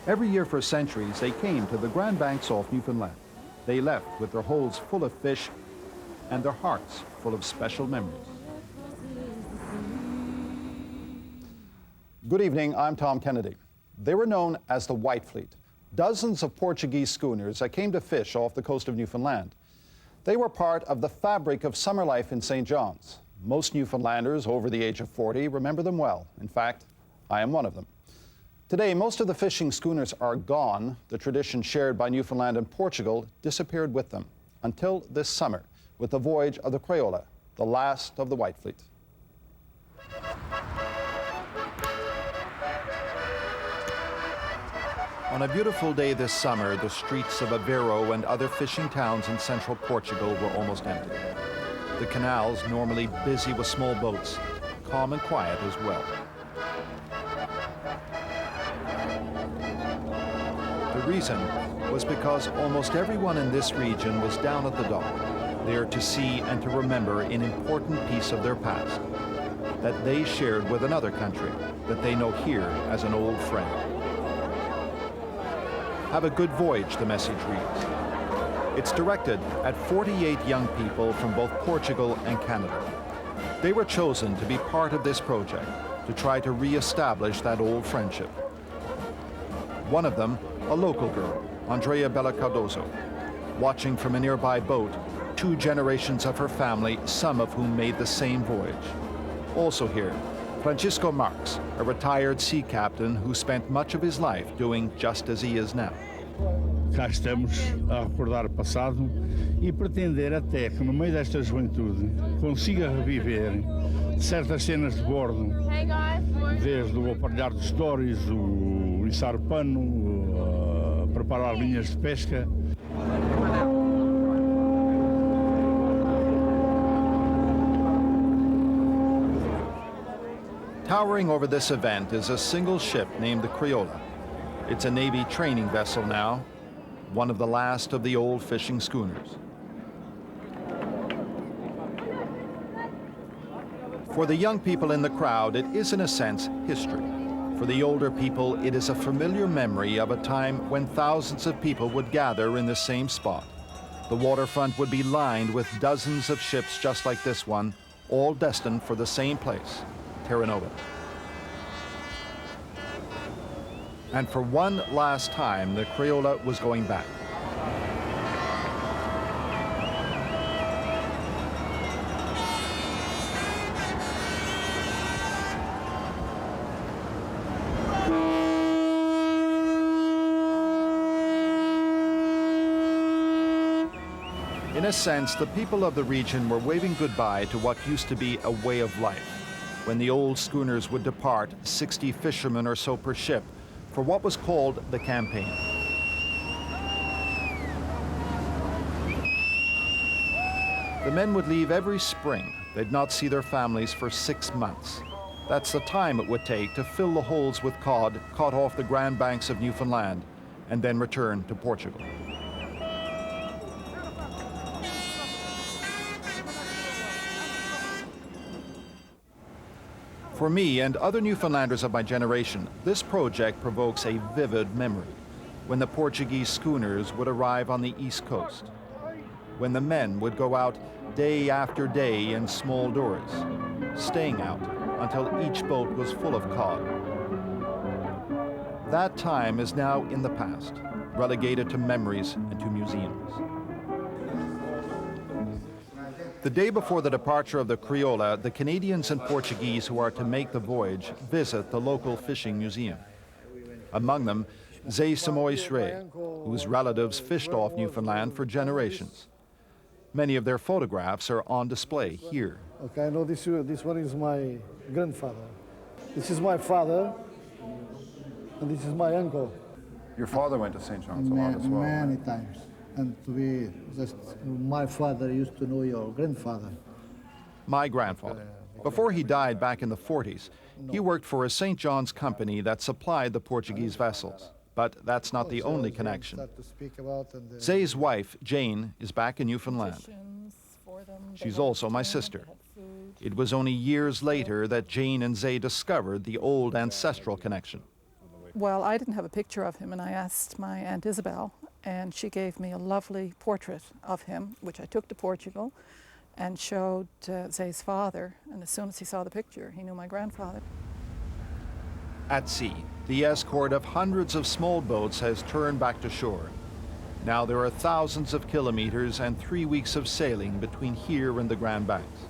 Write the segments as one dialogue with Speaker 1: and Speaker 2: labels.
Speaker 1: Every year for centuries, they came to the Grand Banks off Newfoundland. They left with their holds full of fish and their hearts full of special memories. Good evening, I'm Tom Kennedy. They were known as the White Fleet, dozens of Portuguese schooners that came to fish off the coast of Newfoundland. They were part of the fabric of summer life in St. John's. Most Newfoundlanders over the age of 40 remember them well. In fact, I am one of them. Today, most of the fishing schooners are gone. The tradition shared by Newfoundland and Portugal disappeared with them until this summer with the voyage of the Creola, the last of the White Fleet. On a beautiful day this summer, the streets of Aveiro and other fishing towns in central Portugal were almost empty. The canals, normally busy with small boats, calm and quiet as well. The reason was because almost everyone in this region was down at the dock, there to see and to remember an important piece of their past that they shared with another country that they know here as an old friend. Have a good voyage, the message reads. It's directed at 48 young people from both Portugal and Canada. They were chosen to be part of this project to try to re-establish that old friendship. One of them, a local girl, Andrea Bella Cardozo, watching from a nearby boat, 2 generations of her family, some of whom made the same voyage. Also here, Francisco Marques, a retired sea captain who spent much of his life doing just as he is now.
Speaker 2: Cá estamos a recordar o passado e pretender até que no meio desta juventude consiga reviver certas cenas de bordo, desde o aparelhar de stories, o içar pano, preparar linhas de pesca.
Speaker 1: Towering over this event is a single ship named the Creola. It's a Navy training vessel now, one of the last of the old fishing schooners. For the young people in the crowd, it is in a sense history. For the older people, it is a familiar memory of a time when thousands of people would gather in the same spot. The waterfront would be lined with dozens of ships just like this one, all destined for the same place, Terra Nova. And for one last time, the Creola was going back. In a sense, the people of the region were waving goodbye to what used to be a way of life. When the old schooners would depart, 60 fishermen or so per ship, for what was called the campaign. The men would leave every spring. They'd not see their families for 6 months. That's the time it would take to fill the holes with cod caught off the Grand Banks of Newfoundland and then return to Portugal. For me and other Newfoundlanders of my generation, this project provokes a vivid memory when the Portuguese schooners would arrive on the East Coast, when the men would go out day after day in small dories, staying out until each boat was full of cod. That time is now in the past, relegated to memories and to museums. The day before the departure of the Creola, the Canadians and Portuguese who are to make the voyage visit the local fishing museum. Among them, Zé Simões Rey, whose relatives fished off Newfoundland for generations. Many of their photographs are on display here.
Speaker 3: Okay, I know this one is my grandfather. This is my father, and this is my uncle.
Speaker 1: Your father went to St. John's a lot as well.
Speaker 3: Many times. And to be just, my father used to know your grandfather.
Speaker 1: My grandfather. Before he died back in the 40s, he worked for a St. John's company that supplied the Portuguese vessels. But that's not the only connection. Zay's wife, Jane, is back in Newfoundland. She's also my sister. It was only years later that Jane and Zay discovered the old ancestral connection.
Speaker 4: Well, I didn't have a picture of him, and I asked my Aunt Isabel, and she gave me a lovely portrait of him, which I took to Portugal and showed Zay's father, and as soon as he saw the picture, he knew my grandfather.
Speaker 1: At sea, the escort of hundreds of small boats has turned back to shore. Now there are thousands of kilometers and 3 weeks of sailing between here and the Grand Banks.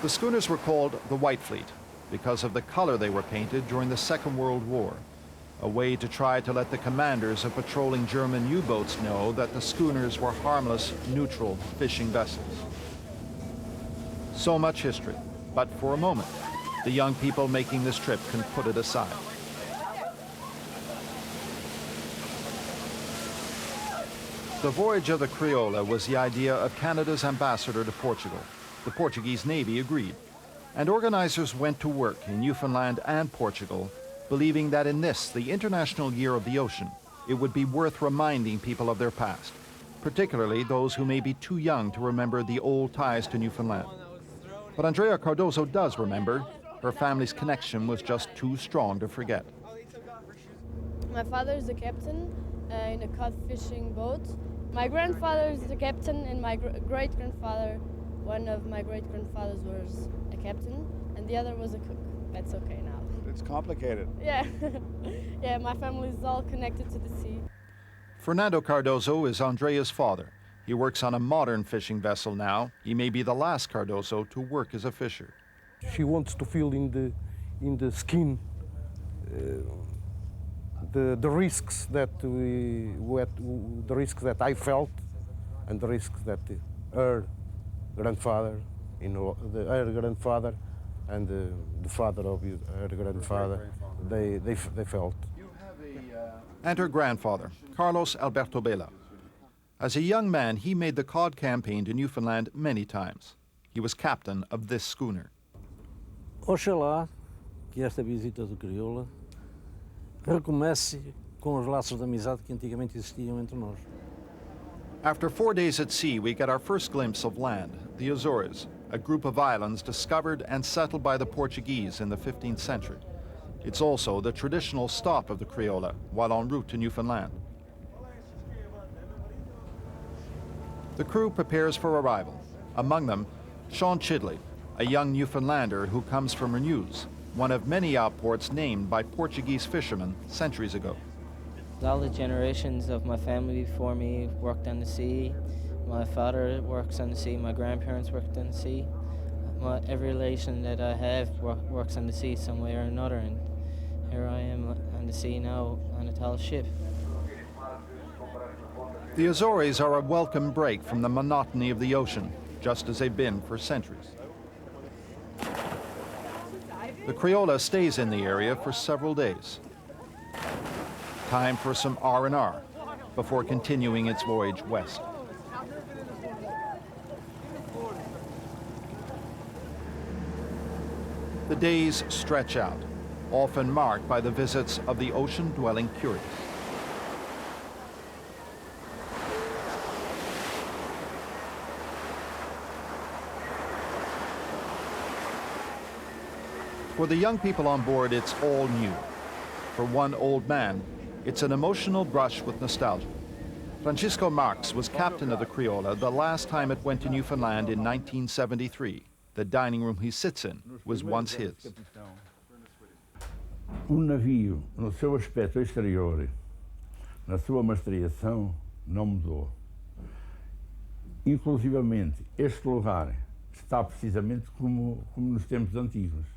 Speaker 1: The schooners were called the White Fleet because of the color they were painted during the Second World War, a way to try to let the commanders of patrolling German U-boats know that the schooners were harmless, neutral fishing vessels. So much history, but for a moment, the young people making this trip can put it aside. The voyage of the Creola was the idea of Canada's ambassador to Portugal. The Portuguese Navy agreed, and organizers went to work in Newfoundland and Portugal, believing that in this, the International Year of the Ocean, it would be worth reminding people of their past, particularly those who may be too young to remember the old ties to Newfoundland. But Andrea Cardozo does remember. Her family's connection was just too strong to forget.
Speaker 5: My father is the captain in a cod fishing boat. My grandfather is the captain, and my great-grandfather, one of my great-grandfathers was a captain, and the other was a cook. That's okay now.
Speaker 6: It's complicated.
Speaker 5: Yeah. Yeah, my family is all connected to the sea.
Speaker 1: Fernando Cardozo is Andrea's father. He works on a modern fishing vessel now. He may be the last Cardozo to work as a fisher.
Speaker 7: She wants to feel in the skin the risks that the risks that I felt, and the risks that her grandfather, her grandfather, and the father of her grandfather, they felt.
Speaker 1: And her grandfather, Carlos Alberto Bela. As a young man, he made the cod campaign to Newfoundland many times. He was captain of this schooner.
Speaker 8: Oxalá que esta visita do Creola recomece com os laços de amizade que antigamente existiam entre nós.
Speaker 1: After 4 days at sea, we get our first glimpse of land, the Azores, a group of islands discovered and settled by the Portuguese in the 15th century. It's also the traditional stop of the Creola while en route to Newfoundland. The crew prepares for arrival. Among them, Sean Chidley, a young Newfoundlander who comes from Renews, one of many outports named by Portuguese fishermen centuries ago.
Speaker 9: All the generations of my family before me worked on the sea. My father works on the sea, my grandparents worked on the sea. Every relation that I have works on the sea some way or another, and here I am on the sea now on a tall ship.
Speaker 1: The Azores are a welcome break from the monotony of the ocean, just as they've been for centuries. The Creola stays in the area for several days. Time for some R&R before continuing its voyage west. The days stretch out, often marked by the visits of the ocean-dwelling curious. For the young people on board, it's all new. For one old man, it's an emotional brush with nostalgia. Francisco Marx was captain of the Creola the last time it went to Newfoundland in 1973. The dining room he sits in was once his.
Speaker 2: Navio, no seu aspecto exterior, na sua mastreação, não mudou. Inclusivamente, este lugar está precisamente como nos tempos antigos.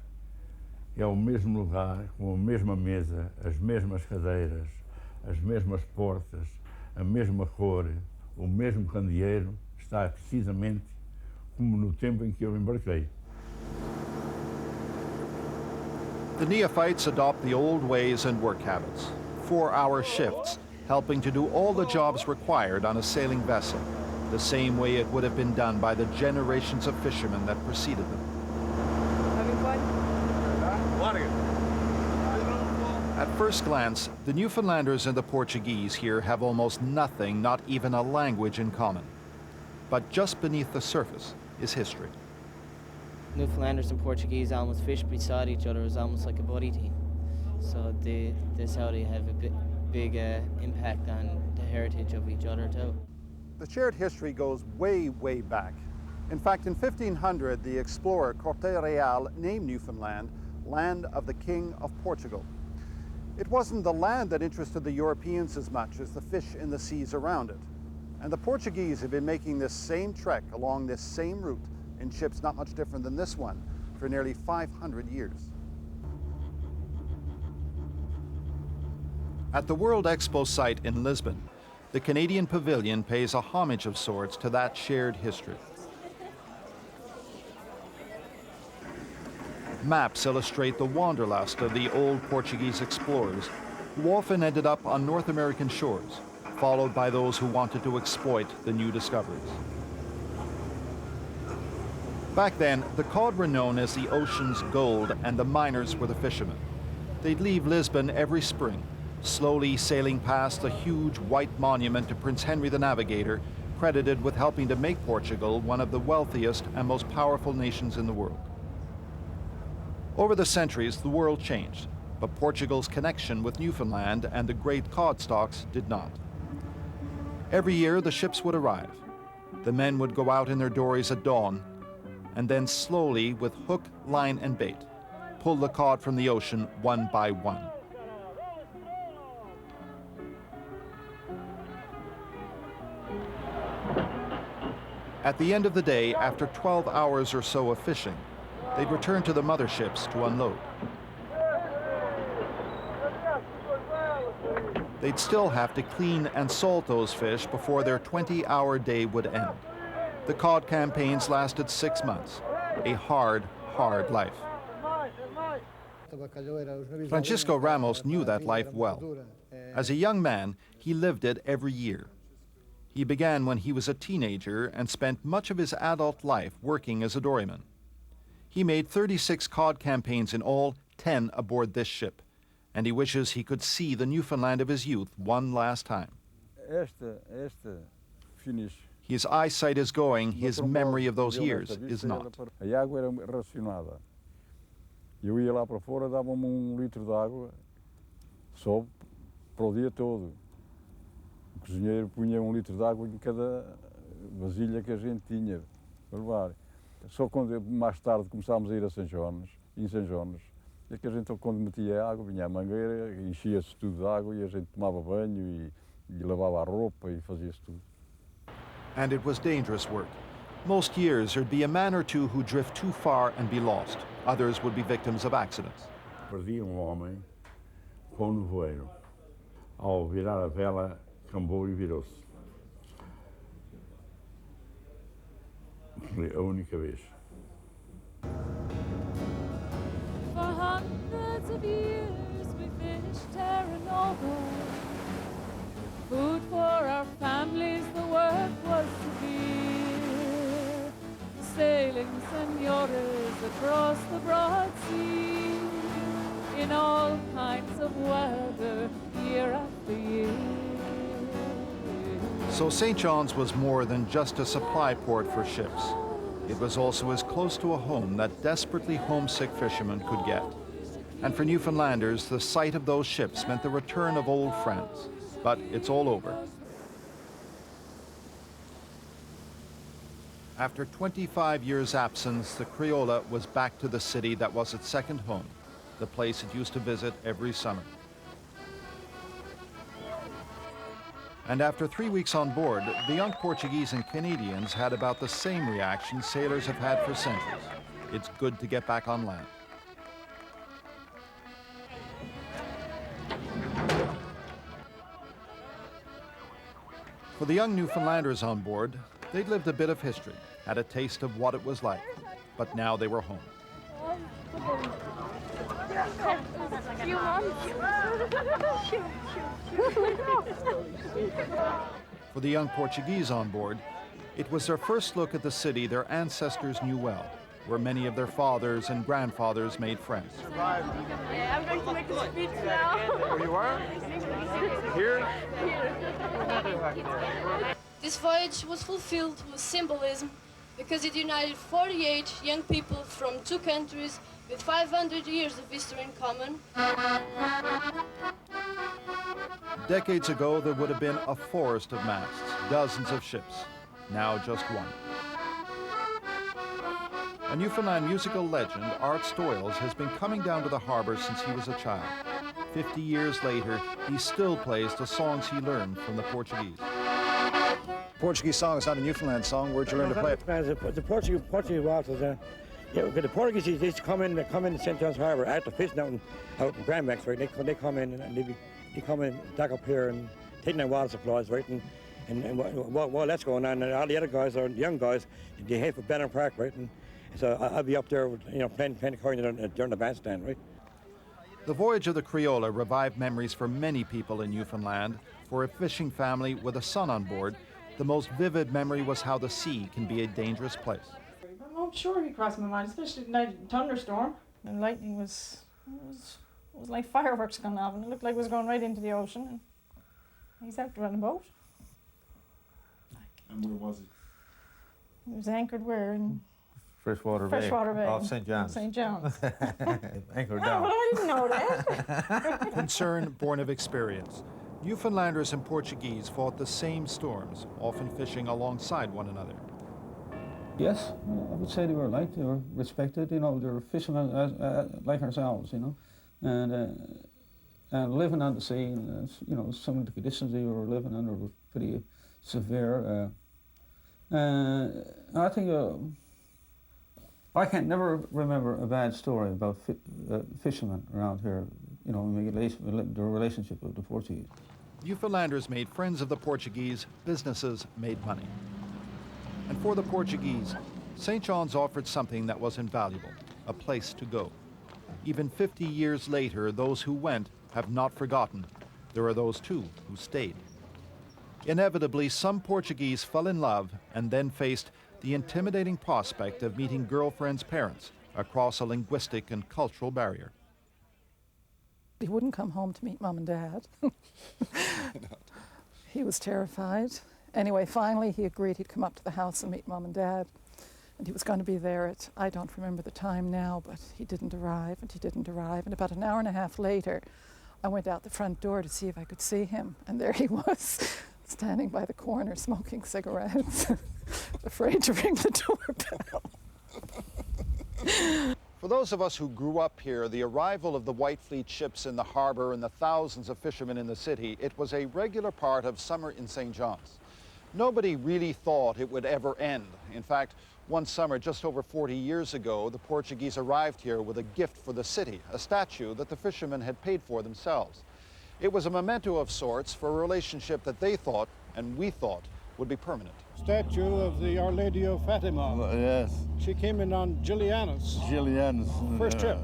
Speaker 2: É o mesmo lugar, com a mesma mesa, as mesmas cadeiras, as mesmas portas, a mesma cor, o mesmo candeeiro, está precisamente como no tempo em que eu embarquei.
Speaker 1: The neophytes adopt the old ways and work habits. 4-hour shifts, helping to do all the jobs required on a sailing vessel, the same way it would have been done by the generations of fishermen that preceded them.
Speaker 5: Having fun?
Speaker 1: At first glance, the Newfoundlanders and the Portuguese here have almost nothing, not even a language in common. But just beneath the surface is history.
Speaker 9: Newfoundlanders and Portuguese almost fish beside each other. It's almost like a buddy team. So this how they have a big impact on the heritage of each other too.
Speaker 1: The shared history goes way, way back. In fact, in 1500, the explorer Corte Real named Newfoundland land of the King of Portugal. It wasn't the land that interested the Europeans as much as the fish in the seas around it. And the Portuguese have been making this same trek along this same route in ships not much different than this one for nearly 500 years. At the World Expo site in Lisbon, the Canadian Pavilion pays a homage of sorts to that shared history. Maps illustrate the wanderlust of the old Portuguese explorers, who often ended up on North American shores, followed by those who wanted to exploit the new discoveries. Back then, the cod were known as the ocean's gold, and the miners were the fishermen. They'd leave Lisbon every spring, slowly sailing past the huge white monument to Prince Henry the Navigator, credited with helping to make Portugal one of the wealthiest and most powerful nations in the world. Over the centuries, the world changed, but Portugal's connection with Newfoundland and the great cod stocks did not. Every year, the ships would arrive. The men would go out in their dories at dawn, and then slowly, with hook, line, and bait, pull the cod from the ocean one by one. At the end of the day, after 12 hours or so of fishing, they'd return to the motherships to unload. They'd still have to clean and salt those fish before their 20-hour day would end. The cod campaigns lasted 6 months, a hard, hard life. Francisco Ramos knew that life well. As a young man, he lived it every year. He began when he was a teenager and spent much of his adult life working as a doryman. He made 36 cod campaigns in all, 10 aboard this ship, and he wishes he could see the Newfoundland of his youth one last time. His eyesight is going, his memory of those years is not.
Speaker 6: A água era racionada. Eu ia lá para fora, dava-me litro de água, só para o dia todo. O cozinheiro punha litro de água em cada vasilha que a gente tinha para levar. Só quando mais tarde começámos a ir a São Jones, é que a gente, quando metia água, vinha a mangueira, enchia-se tudo de água e a gente tomava banho e lavava a roupa e fazia-se tudo.
Speaker 1: And it was dangerous work. Most years there'd be a man or two who drift too far and be lost. Others would be victims of accidents.
Speaker 6: Perdi homem com o nevoeiro. Ao virar a vela, cambou e virou-se. Foi a única vez.
Speaker 10: For hundreds of years we fished Terra Nova. Food for our families, the work was severe. Sailing senores across the broad sea, in all kinds of weather, year after year.
Speaker 1: So St. John's was more than just a supply port for ships. It was also as close to a home that desperately homesick fishermen could get. And for Newfoundlanders, the sight of those ships meant the return of old friends. But it's all over. After 25 years' absence, the Creola was back to the city that was its second home, the place it used to visit every summer. And after 3 weeks on board, the young Portuguese and Canadians had about the same reaction sailors have had for centuries. It's good to get back on land. For the young Newfoundlanders on board, they'd lived a bit of history, had a taste of what it was like, but now they were home. For the young Portuguese on board, it was their first look at the city their ancestors knew well, where many of their fathers and grandfathers made friends.
Speaker 10: Yeah, I'm going to make a speech now.
Speaker 1: Where you are? Here?
Speaker 5: This voyage was fulfilled with symbolism because it united 48 young people from 2 countries With 500 years of history in common.
Speaker 1: Decades ago, there would have been a forest of masts, dozens of ships. Now just one. A Newfoundland musical legend, Art Stoyles, has been coming down to the harbor since he was a child. 50 years later, he still plays the songs he learned from the Portuguese.
Speaker 11: Portuguese song is not a Newfoundland song. Where'd you learn to play it?
Speaker 12: The Portuguese waltzes, the Portuguese used to come in St. John's Harbour after fishing out in Grandbanks, right? They come in and they come in, dock up here and taking their water supplies, right? And while that's going on, and all the other guys, or young guys, they head for Banner Park, right? And so I'll be up there, playing the accordion during the bandstand, right?
Speaker 1: The voyage of the Creola revived memories for many people in Newfoundland. For a fishing family with a son on board, the most vivid memory was how the sea can be a dangerous place.
Speaker 13: I'm sure he crossed my mind, especially the night thunderstorm. The lightning was like fireworks going off, and it looked like it was going right into the ocean. And he's out on a boat.
Speaker 14: And where was he?
Speaker 13: He was anchored where? In
Speaker 14: Freshwater Bay. Off St. John's.
Speaker 13: St. John's.
Speaker 14: Anchored down.
Speaker 13: Well, I didn't know that.
Speaker 1: Concern born of experience. Newfoundlanders and Portuguese fought the same storms, often fishing alongside one another.
Speaker 15: Yes, I would say they were liked, they were respected, they were fishermen like ourselves, and living on the sea, and, some of the conditions they were living under were pretty severe. I think I can't never remember a bad story about fishermen around here, the relationship with the Portuguese.
Speaker 1: Newfoundlanders made friends of the Portuguese, businesses made money. And for the Portuguese, St. John's offered something that was invaluable, a place to go. Even 50 years later, those who went have not forgotten. There are those, too, who stayed. Inevitably, some Portuguese fell in love and then faced the intimidating prospect of meeting girlfriends' parents across a linguistic and cultural barrier.
Speaker 4: He wouldn't come home to meet Mum and Dad. He was terrified. Anyway, finally he agreed he'd come up to the house and meet Mum and Dad. And he was going to be there at, I don't remember the time now, but he didn't arrive, and he didn't arrive. And about an hour and a half later, I went out the front door to see if I could see him. And there he was, standing by the corner, smoking cigarettes, afraid to ring the doorbell.
Speaker 1: For those of us who grew up here, the arrival of the White Fleet ships in the harbor and the thousands of fishermen in the city, it was a regular part of summer in St. John's. Nobody really thought it would ever end. In fact, one summer just over 40 years ago, the Portuguese arrived here with a gift for the city, a statue that the fishermen had paid for themselves. It was a memento of sorts for a relationship that they thought, and we thought, would be permanent.
Speaker 16: Statue of the Our Lady of Fatima.
Speaker 2: Yes.
Speaker 16: She came in on Gillianus. First trip.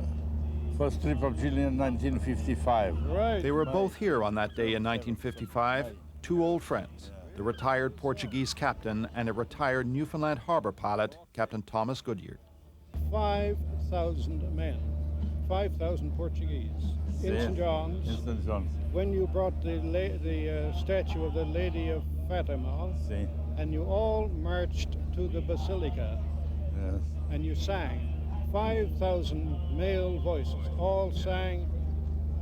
Speaker 2: First trip of Gillian, 1955.
Speaker 16: Right.
Speaker 1: They were both here on that day in 1955, two old friends, the retired Portuguese captain and a retired Newfoundland harbor pilot, Captain Thomas Goodyear.
Speaker 16: 5,000 men, 5,000 Portuguese in St. John's.
Speaker 2: In St. John's.
Speaker 16: When you brought the statue of the Lady of Fatima, and you all marched to the Basilica,
Speaker 2: yes,
Speaker 16: and you sang. 5,000 male voices all sang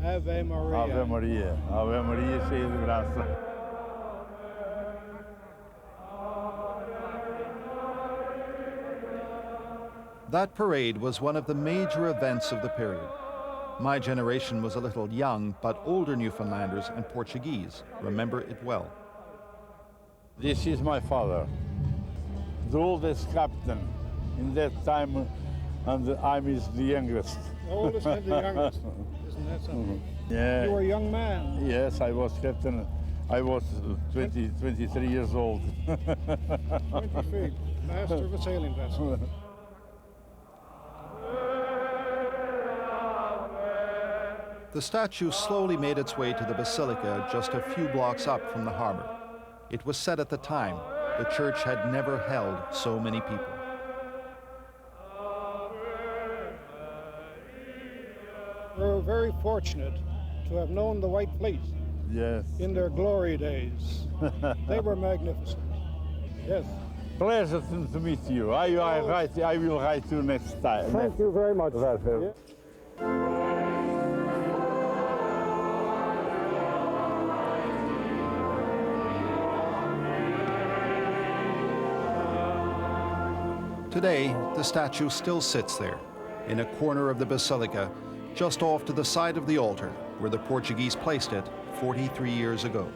Speaker 16: Ave Maria.
Speaker 2: Ave Maria. Ave Maria, cheia de graça.
Speaker 1: That parade was one of the major events of the period. My generation was a little young, but older Newfoundlanders and Portuguese remember it well.
Speaker 2: This is my father, the oldest captain in that time, and I'm the youngest.
Speaker 16: The oldest and the youngest. Isn't that something?
Speaker 2: Yeah.
Speaker 16: You were a young man.
Speaker 2: Yes, I was captain. I was 23 years old.
Speaker 16: 23, master of a sailing vessel.
Speaker 1: The statue slowly made its way to the Basilica just a few blocks up from the harbor. It was said at the time the church had never held so many people.
Speaker 16: We're very fortunate to have known the White Fleet.
Speaker 2: Yes.
Speaker 16: In their glory days. They were magnificent. Yes.
Speaker 2: Pleasure to meet you. I will write you next time.
Speaker 12: Thank you very much.
Speaker 1: Today, the statue still sits there, in a corner of the basilica, just off to the side of the altar, where the Portuguese placed it 43 years ago.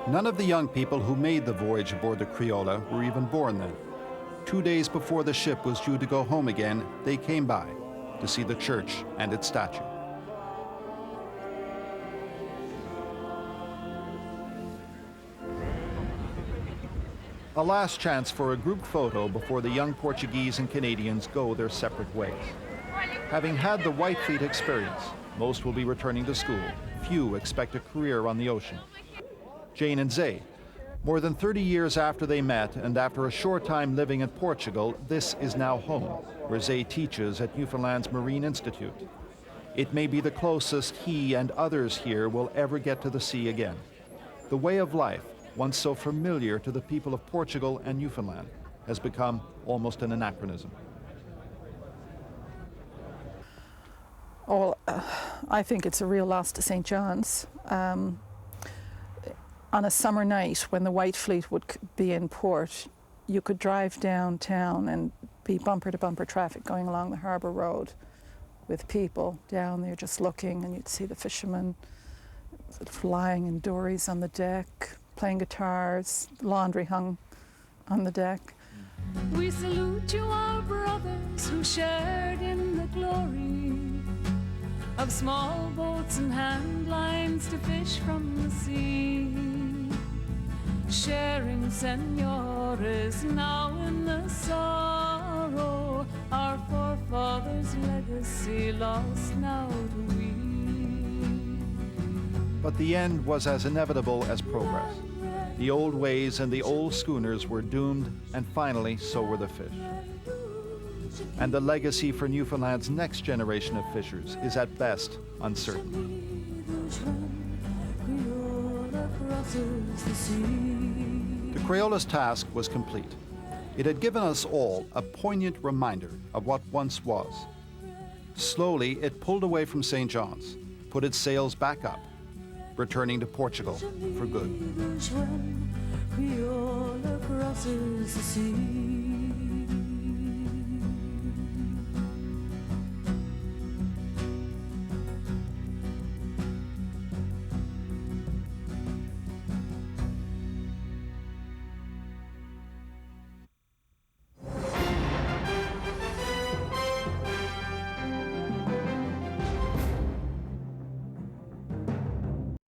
Speaker 1: None of the young people who made the voyage aboard the Creola were even born then. 2 days before the ship was due to go home again, they came by to see the church and its statue. A last chance for a group photo before the young Portuguese and Canadians go their separate ways. Having had the White Fleet experience, most will be returning to school. Few expect a career on the ocean. Jane and Zay, more than 30 years after they met and after a short time living in Portugal, this is now home, where Zay teaches at Newfoundland's Marine Institute. It may be the closest he and others here will ever get to the sea again. The way of life, once so familiar to the people of Portugal and Newfoundland, has become almost an anachronism.
Speaker 4: Oh, I think it's a real loss to St. John's. On a summer night when the White Fleet would be in port, you could drive downtown and be bumper to bumper traffic going along the harbour road with people down there just looking, and you'd see the fishermen sort of lying in dories on the deck, playing guitars, laundry hung on the deck.
Speaker 10: We salute you, our brothers, who shared in the glory of small boats and hand lines to fish from the sea. Sharing, senores, now in the sorrow, our forefathers' legacy lost now to we.
Speaker 1: But the end was as inevitable as progress. The old ways and the old schooners were doomed, and finally, so were the fish. And the legacy for Newfoundland's next generation of fishers is at best uncertain. The Creola's task was complete. It had given us all a poignant reminder of what once was. Slowly, it pulled away from St. John's, put its sails back up, returning to Portugal for good.
Speaker 10: Creola crosses the sea.